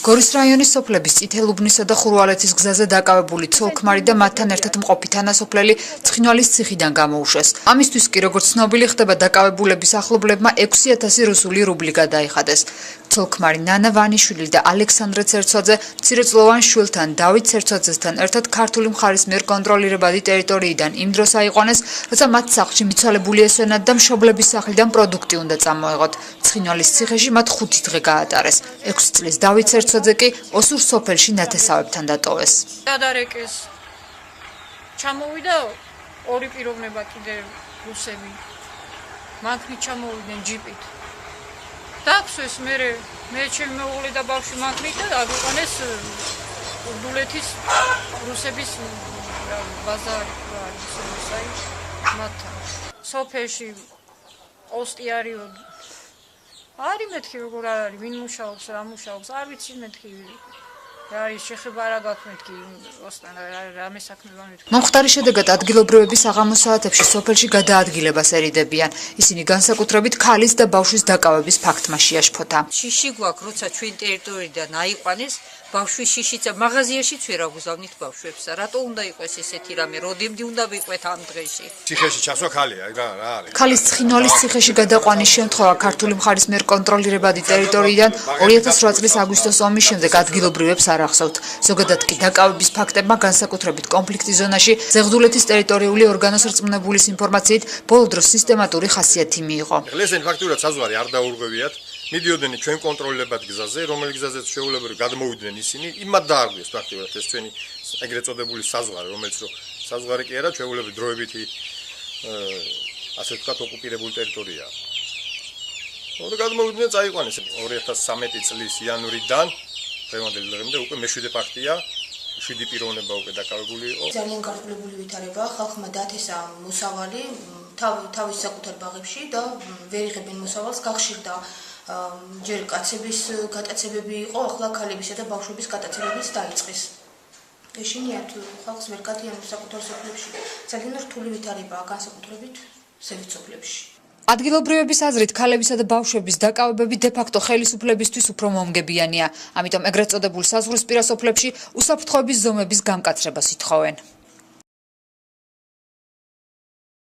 გორის რაიონის სოფლების წითელუბნისა და ხურვალეთის გზაზე დაკავებული ცოლ-ქმარი და მათთან ერთად მყოფი თანასოფლელი ცხინვალის ციხიდან გამოუშვეს. ამისთვის კი როგორც ცნობილი ხდება დაკავებულების ახლობლებმა 6000 რუსული რუბლი გადაიხადეს. ცოლ-ქმარი ნანა ვანიშვილი და ალექსანდრე ცერცვაძე მცირეწლოვან შვილთან დავით ცერცვაძესთან ერთად ქართული მხარის მიერ კონტროლირებადი ტერიტორიიდან იმ დროს აიყვანეს, როცა მათ სახლში მიცვალებული ესვენათ და მშობლების სახლიდან პროდუქტი უნდა წამოეღოთ. ცხინვალის ციხეში მათ 5 დღე გაატარეს. 6 წლის დავით ცერცვაძე კი ოსურ სოფელში ნათესავებთან დატოვეს. დადარეკეს. ჩამოვიდა ორი პიროვნება კიდე რუსები. მანქნით ჩამოვიდნენ ჯიპით. დააქვსეს მე ჩემი მეუღლე და ბავშვი მანქნით და აგვიყვანეს ურდულეთის რუსების ბაზარი მათთან. სოფელში პოსტი არის მეთქი როგორ არის, ვინ მუშაობს, რა მუშაობს, არ ვიცი მეთქი. არის შეხება რა გაქვს მეთქი, ოსტან რამე საქმეა მეთქი. მომხდარი შედეგად ადგილობრივები საღამო საათებში სოფელში გადაადგილებას ერიდებიან. ისინი განსაკუთრებით ქალის და ბავშვის დაკავების ფაქტმა შეაშფოთა. შიში გვაქვს, როცა ჩვენ ტერიტორიიდან აიყვანეს, ბავშვის შიშიც მაღაზიაშიც ვერ აგუზავნით ბავშვებს. რატო უნდა იყოს ესეთი რამე, როდებდი უნდა ვიყვეთ ამ დღეში? ციხეში ჩასვა ქალია, რა არის? ქალის ცხინვალის ციხეში გადაყვანის შემთხვევა ქართული მხარის მიერ კონტროლირებადი ტერიტორიიდან 2008 წლის აგვისტოს ომის შემდეგ ადგილობრივებს არ ახსოვთ. ზოგადად კი დაკავების ფაქტებმა განსაკუთრებით კონფლიქტის ზონაში ზეღდულეთის ტერიტორიული ორგანოს რწმუნებულის ინფორმაციით ბოლო დროს სისტემატური ხასიათი მიიღო. ესენი ფაქტურად საზღვარი არ დაურღვევიათ. მიდიოდნენ ჩვენ კონტროლებად გზაზე, რომელიც გზაზეც შეუულებრივ გადმოვიდნენ ისინი, იმად დაარღვიეს ფაქტურად ეს ჩვენი ეგრეთ წოდებული საზღვარი, რომელიც საზღვარი კი არა, შეუულებრივ დროებითი ასე ვთქვათ ოკუპირებული ტერიტორიაა. და გადმოვიდნენ წაიყვანეს 2013 წლის იანვრიდან დღევანდელ დღემდე უკვე მე-7 ფაქტია, 7 პიროვნება უკვე დაკავებული იყო. ძალიან გარკვეული ვითარება, ხალხმა დათესა მოსავალი თავის საკუთარ ბაღებში და ვერ იღებენ მოსავალს, გახშირდა ჯერ კაცების გატაცებები იყო, ახლა ქალებისა და ბავშვების გატაცებებიც დაიწყეს. ეშინიათ ხალხს ვერ გადიან საკუთარ სოფლებში. ძალიან რთული ვითარებაა განსაკუთრებით ზევით სოფლებში. ადგილობრივების აზრით ქალებისა და ბავშვების დაკავებები დე-ფაქტო ხელისუფლებისთვის უფრო მომგებიანია. ამიტომ ეგრეთ წოდებულ საზღვრისპირა სოფლებში უსაფრთხოების ზომების გამკაცრებას ითხოვენ.